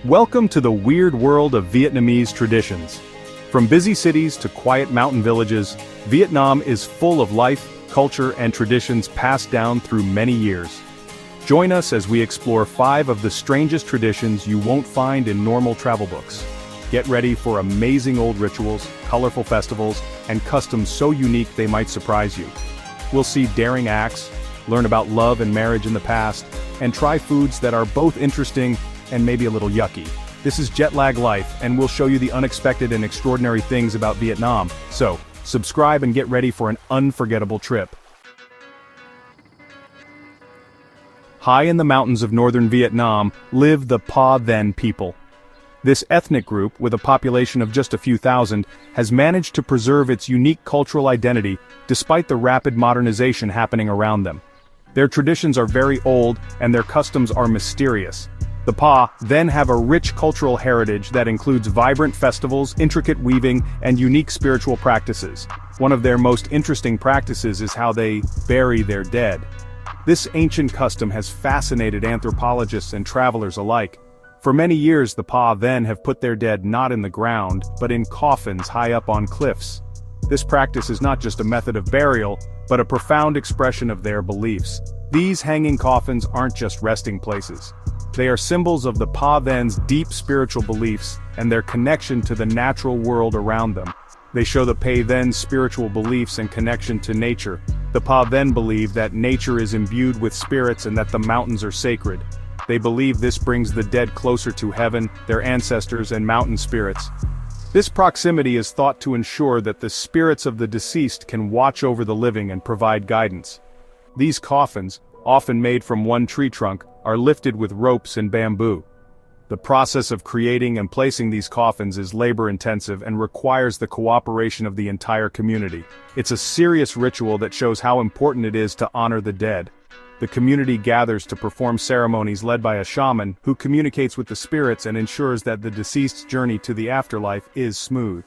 Welcome to the weird world of Vietnamese traditions. From busy cities to quiet mountain villages, Vietnam is full of life, culture, and traditions passed down through many years. Join us as we explore 5 of the strangest traditions you won't find in normal travel books. Get ready for amazing old rituals, colorful festivals, and customs so unique they might surprise you. We'll see daring acts, learn about love and marriage in the past, and try foods that are both interesting and maybe a little yucky. This is Jet Lag Life, and we'll show you the unexpected and extraordinary things about Vietnam. So, subscribe and get ready for an unforgettable trip. High in the mountains of northern Vietnam live the Pa Then people. This ethnic group, with a population of just a few thousand, has managed to preserve its unique cultural identity despite the rapid modernization happening around them. Their traditions are very old, and their customs are mysterious. The Pa then have a rich cultural heritage that includes vibrant festivals, intricate weaving, and unique spiritual practices. One of their most interesting practices is how they bury their dead. This ancient custom has fascinated anthropologists and travelers alike. For many years, the Pa then have put their dead not in the ground, but in coffins high up on cliffs. This practice is not just a method of burial, but a profound expression of their beliefs. These hanging coffins aren't just resting places. They are symbols of the Pa Then's deep spiritual beliefs and their connection to the natural world around them. They show the Pa Then's spiritual beliefs and connection to nature. The Pa Then believe that nature is imbued with spirits and that the mountains are sacred. They believe this brings the dead closer to heaven, their ancestors, and mountain spirits. This proximity is thought to ensure that the spirits of the deceased can watch over the living and provide guidance. These coffins, often made from one tree trunk, are lifted with ropes and bamboo. The process of creating and placing these coffins is labor-intensive and requires the cooperation of the entire community. It's a serious ritual that shows how important it is to honor the dead. The community gathers to perform ceremonies led by a shaman who communicates with the spirits and ensures that the deceased's journey to the afterlife is smooth.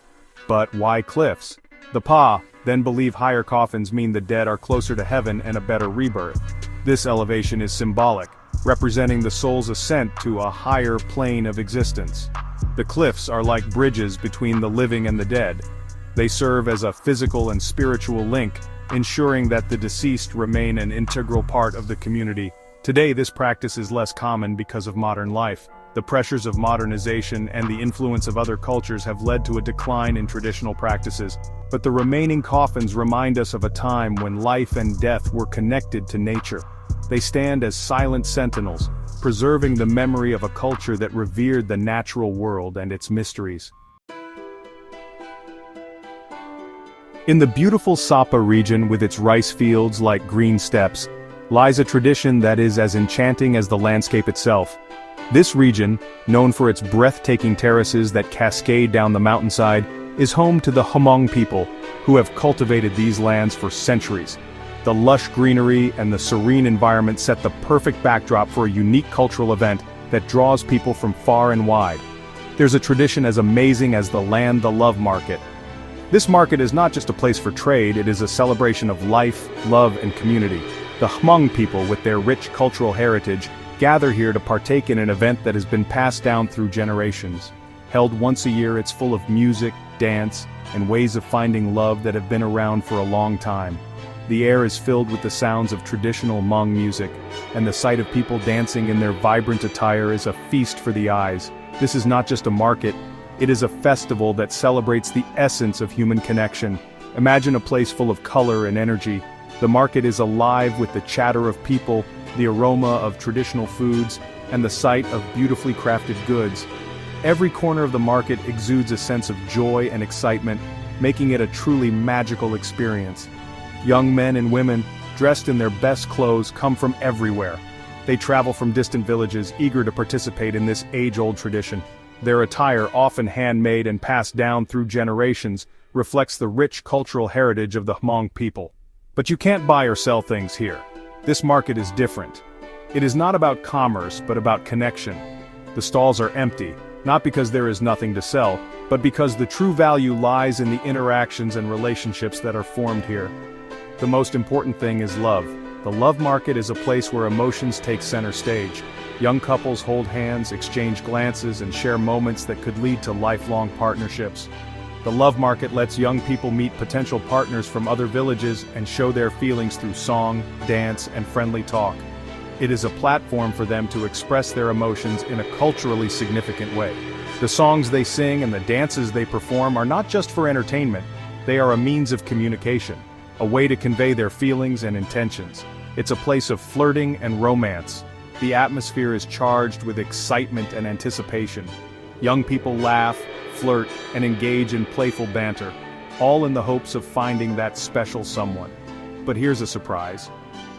But why cliffs? The Pa then believe higher coffins mean the dead are closer to heaven and a better rebirth. This elevation is symbolic, representing the soul's ascent to a higher plane of existence. The cliffs are like bridges between the living and the dead. They serve as a physical and spiritual link, ensuring that the deceased remain an integral part of the community. Today, this practice is less common because of modern life. The pressures of modernization and the influence of other cultures have led to a decline in traditional practices. But the remaining coffins remind us of a time when life and death were connected to nature. They stand as silent sentinels, preserving the memory of a culture that revered the natural world and its mysteries. In the beautiful Sapa region with its rice fields like green steppes, lies a tradition that is as enchanting as the landscape itself. This region, known for its breathtaking terraces that cascade down the mountainside, is home to the Hmong people, who have cultivated these lands for centuries. The lush greenery and the serene environment set the perfect backdrop for a unique cultural event that draws people from far and wide. There's a tradition as amazing as the Love Market. This market is not just a place for trade, it is a celebration of life, love, and community. The Hmong people, with their rich cultural heritage, gather here to partake in an event that has been passed down through generations. Held once a year, it's full of music, dance, and ways of finding love that have been around for a long time. The air is filled with the sounds of traditional Hmong music, and the sight of people dancing in their vibrant attire is a feast for the eyes. This is not just a market, it is a festival that celebrates the essence of human connection. Imagine a place full of color and energy. The market is alive with the chatter of people, the aroma of traditional foods, and the sight of beautifully crafted goods. Every corner of the market exudes a sense of joy and excitement, making it a truly magical experience. Young men and women, dressed in their best clothes, come from everywhere. They travel from distant villages, eager to participate in this age-old tradition. Their attire, often handmade and passed down through generations, reflects the rich cultural heritage of the Hmong people. But you can't buy or sell things here. This market is different. It is not about commerce, but about connection. The stalls are empty, not because there is nothing to sell, but because the true value lies in the interactions and relationships that are formed here. The most important thing is love. The Love Market is a place where emotions take center stage. Young couples hold hands, exchange glances, and share moments that could lead to lifelong partnerships. The Love Market lets young people meet potential partners from other villages and show their feelings through song, dance, and friendly talk. It is a platform for them to express their emotions in a culturally significant way. The songs they sing and the dances they perform are not just for entertainment, they are a means of communication, a way to convey their feelings and intentions. It's a place of flirting and romance. The atmosphere is charged with excitement and anticipation. Young people laugh, flirt, and engage in playful banter, all in the hopes of finding that special someone. But here's a surprise.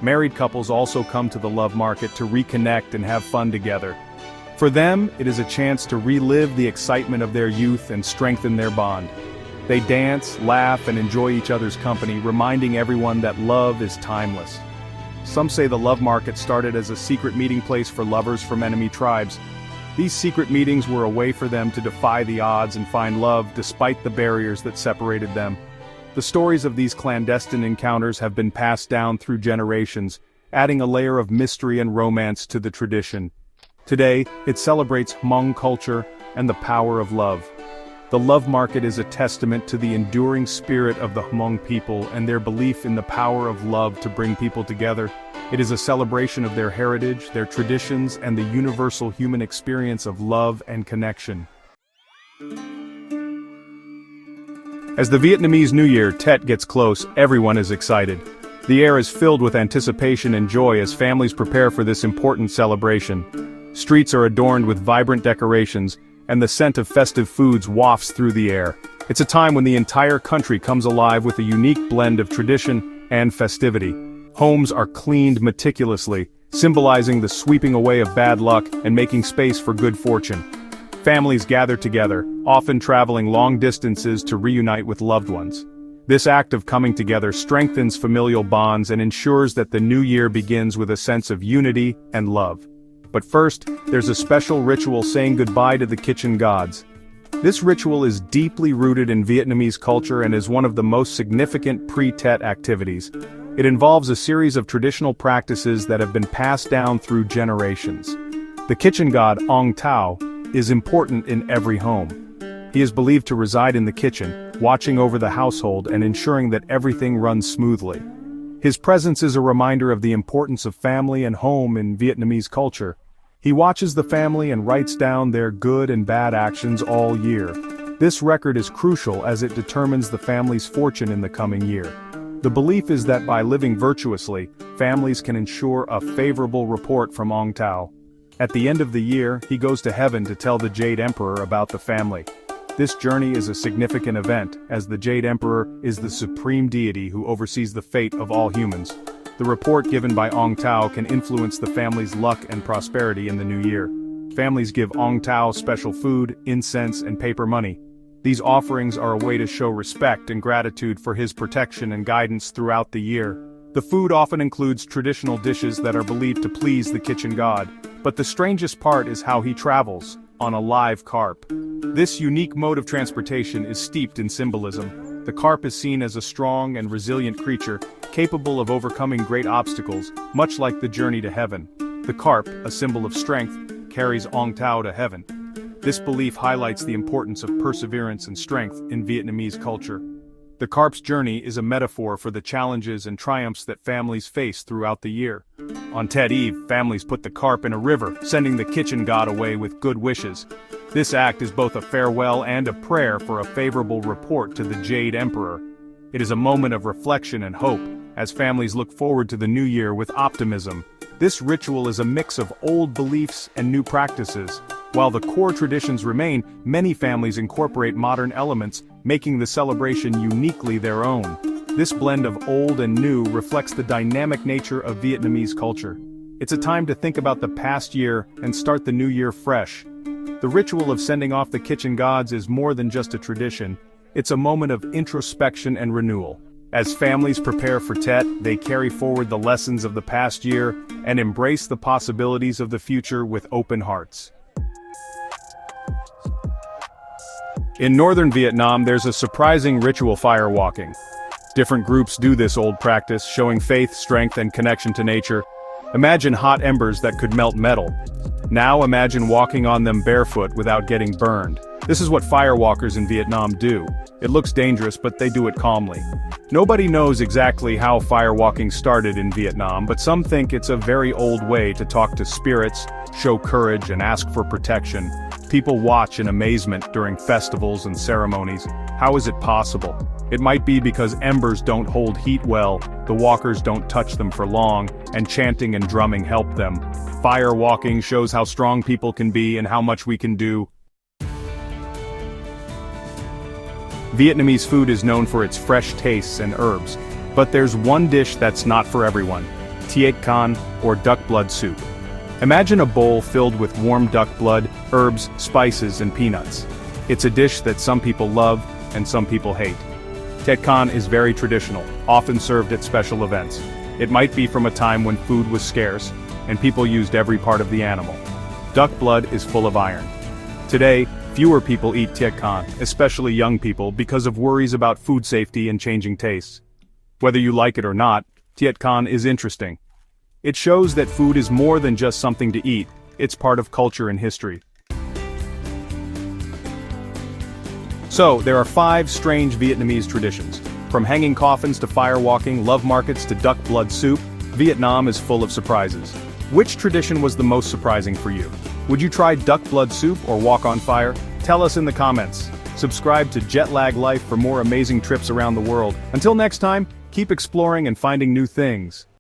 Married couples also come to the Love Market to reconnect and have fun together. For them, it is a chance to relive the excitement of their youth and strengthen their bond. They dance, laugh, and enjoy each other's company, reminding everyone that love is timeless. Some say the Love Market started as a secret meeting place for lovers from enemy tribes. These secret meetings were a way for them to defy the odds and find love despite the barriers that separated them. The stories of these clandestine encounters have been passed down through generations, adding a layer of mystery and romance to the tradition. Today, it celebrates Hmong culture and the power of love. The Love Market is a testament to the enduring spirit of the Hmong people and their belief in the power of love to bring people together. It is a celebration of their heritage, their traditions, and the universal human experience of love and connection. As the Vietnamese New Year, Tet, gets close, everyone is excited. The air is filled with anticipation and joy as families prepare for this important celebration. Streets are adorned with vibrant decorations, and the scent of festive foods wafts through the air. It's a time when the entire country comes alive with a unique blend of tradition and festivity. Homes are cleaned meticulously, symbolizing the sweeping away of bad luck and making space for good fortune. Families gather together, often traveling long distances to reunite with loved ones. This act of coming together strengthens familial bonds and ensures that the new year begins with a sense of unity and love. But first, there's a special ritual saying goodbye to the kitchen gods. This ritual is deeply rooted in Vietnamese culture and is one of the most significant pre-Tet activities. It involves a series of traditional practices that have been passed down through generations. The kitchen god, Ong Tao, is important in every home. He is believed to reside in the kitchen, watching over the household and ensuring that everything runs smoothly. His presence is a reminder of the importance of family and home in Vietnamese culture. He watches the family and writes down their good and bad actions all year. This record is crucial as it determines the family's fortune in the coming year. The belief is that by living virtuously, families can ensure a favorable report from Ong Tao. At the end of the year, he goes to heaven to tell the Jade Emperor about the family. This journey is a significant event, as the Jade Emperor is the supreme deity who oversees the fate of all humans. The report given by Ong Tao can influence the family's luck and prosperity in the new year. Families give Ong Tao special food, incense, and paper money. These offerings are a way to show respect and gratitude for his protection and guidance throughout the year. The food often includes traditional dishes that are believed to please the kitchen god, but the strangest part is how he travels, on a live carp. This unique mode of transportation is steeped in symbolism. The carp is seen as a strong and resilient creature, capable of overcoming great obstacles, much like the journey to heaven. The carp, a symbol of strength, carries Ong Tao to heaven. This belief highlights the importance of perseverance and strength in Vietnamese culture. The carp's journey is a metaphor for the challenges and triumphs that families face throughout the year. On Tet Eve, families put the carp in a river, sending the kitchen god away with good wishes. This act is both a farewell and a prayer for a favorable report to the Jade Emperor. It is a moment of reflection and hope, as families look forward to the new year with optimism. This ritual is a mix of old beliefs and new practices. While the core traditions remain, many families incorporate modern elements, making the celebration uniquely their own. This blend of old and new reflects the dynamic nature of Vietnamese culture. It's a time to think about the past year and start the new year fresh. The ritual of sending off the kitchen gods is more than just a tradition. It's a moment of introspection and renewal. As families prepare for Tet, they carry forward the lessons of the past year and embrace the possibilities of the future with open hearts. In northern Vietnam, there's a surprising ritual fire walking. Different groups do this old practice, showing faith, strength, and connection to nature. Imagine hot embers that could melt metal. Now imagine walking on them barefoot without getting burned. This is what firewalkers in Vietnam do. It looks dangerous, but they do it calmly. Nobody knows exactly how firewalking started in Vietnam, but some think it's a very old way to talk to spirits, show courage, and ask for protection. People watch in amazement during festivals and ceremonies. How is it possible? It might be because embers don't hold heat well, the walkers don't touch them for long, and chanting and drumming help them. Firewalking shows how strong people can be and how much we can do. Vietnamese food is known for its fresh tastes and herbs, but there's one dish that's not for everyone: tiet kan, or duck blood soup. Imagine a bowl filled with warm duck blood, herbs, spices, and peanuts. It's a dish that some people love and some people hate. Tiet kan is very traditional, often served at special events. It might be from a time when food was scarce, and people used every part of the animal. Duck blood is full of iron. Today, fewer people eat tiet kan, especially young people, because of worries about food safety and changing tastes. Whether you like it or not, tiet kan is interesting. It shows that food is more than just something to eat, it's part of culture and history. So, there are 5 strange Vietnamese traditions. From hanging coffins to firewalking, love markets to duck blood soup, Vietnam is full of surprises. Which tradition was the most surprising for you? Would you try duck blood soup or walk on fire? Tell us in the comments. Subscribe to Jet Lag Life for more amazing trips around the world. Until next time, keep exploring and finding new things.